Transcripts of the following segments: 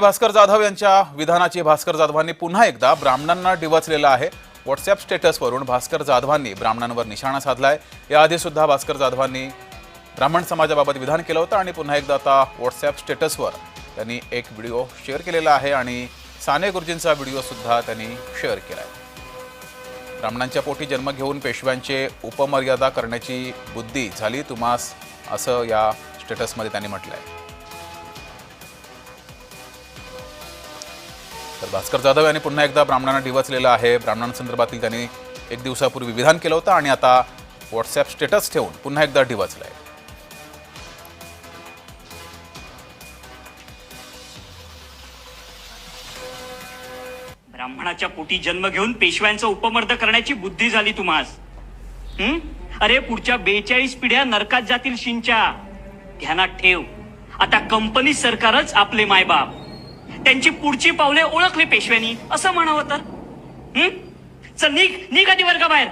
भास्कर जाधव यांच्या विधानाची भास्कर जाधवांनी पुन्हा एकदा ब्राह्मणांना डिवचलेलं आहे। व्हॉट्सअप स्टेटसवरून भास्कर जाधवांनी ब्राह्मणांवर निशाणा साधलाय। याआधी सुद्धा भास्कर जाधवांनी ब्राह्मण समाजाबाबत विधान केलं होतं आणि पुन्हा एकदा आता व्हॉट्सअप स्टेटसवर त्यांनी एक व्हिडिओ शेअर केलेला आहे आणि साने गुरुजींचा व्हिडिओ सुद्धा त्यांनी शेअर केलाय। ब्राह्मणांच्या पोटी जन्म घेऊन पेशव्यांचे उपमर्यादा करण्याची बुद्धी झाली तुम्हास, असं या स्टेटसमध्ये त्यांनी म्हटलंय। तर भास्कर जाधव यांनी पुन्हा एकदा ब्राह्मणांना डिवचलेलं आहे। ब्राह्मणांसंदर्भातील त्यांनी एक दिवसापूर्वी विधान केलं होतं आणि आता व्हॉट्सअप स्टेटस ठेवून पुन्हा एकदा डिवचलंय। ब्राह्मणाच्या पोटी जन्म घेऊन पेशव्यांचा उपमर्द करण्याची बुद्धी झाली तुम्हास। अरे पुढच्या 42 पिढ्या नरकात जातील शिंच्या। ध्यानात ठेव, आता कंपनी सरकारच आपले मायबाप। त्यांची पुढची पावले ओळखली पेशव्यांनी असं म्हणावं तर। चल निघ आधी वर्गाबाहेर।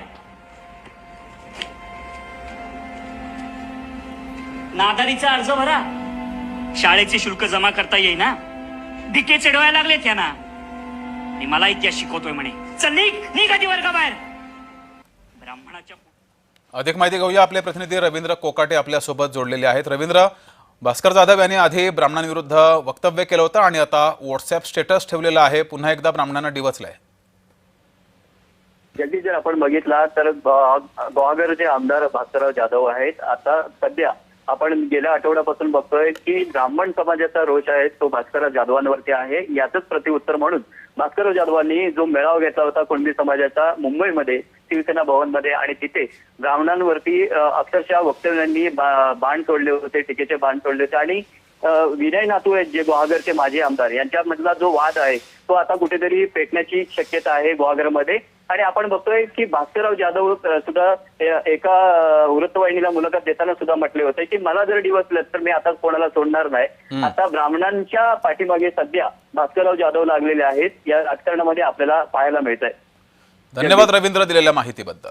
नादारीचा अर्ज भरा, शाळेचे शुल्क जमा करता येईना। भिके चढवायला लागले त्यांना, मला इतिहास शिकवतोय म्हणे। चल निघ आधी वर्गाबाहेर। ब्राह्मणाच्या अधिक माहिती घेऊया, आपले प्रतिनिधी रवींद्र कोकाटे आपल्या सोबत जोडलेले आहेत। रवींद्र, भास्कर जाधव यांनी आधी ब्राह्मणांविरुद्ध वक्तव्य केलं होतं आणि आता व्हॉट्सअप स्टेटस ठेवलेलं आहे, पुन्हा एकदा ब्राह्मणांना डिवचलंय। जगदीश, जर आपण बघितला तर गुहागरचे आमदार भास्करराव जाधव आहेत। आता सध्या आपण गेल्या आठवड्यापासून बघतोय की ब्राह्मण समाजाचा रोष आहे तो भास्करराव जाधवांवरती आहे। याचंच प्रतिउत्तर म्हणून भास्करराव जाधवांनी जो मेळावा घेतला होता कुणबी समाजाचा मुंबईमध्ये शिवसेना भवनमध्ये, आणि तिथे ब्राह्मणांवरती अक्षरशः वक्तव्यांनी बाण सोडले होते, टीकेचे बाण सोडले होते। आणि विनय नातू आहेत जे गुहागरचे माजी आमदार, यांच्यामधला जो वाद आहे तो आता कुठेतरी पेटण्याची शक्यता आहे गुहागरमध्ये। आणि आपण बघतोय की भास्करराव जाधव सुद्धा एका वृत्तवाहिनीला मुलाखत देताना सुद्धा म्हटले होते की मला जर डिवचलं तर मी आता कोणाला सोडणार नाही। आता ब्राह्मणांच्या पाठीमागे सध्या भास्करराव जाधव लागलेले आहेत, या राजकारणामध्ये आपल्याला पाहायला मिळत आहे। धन्यवाद रवींद्र दिलेल्या माहितीबद्दल।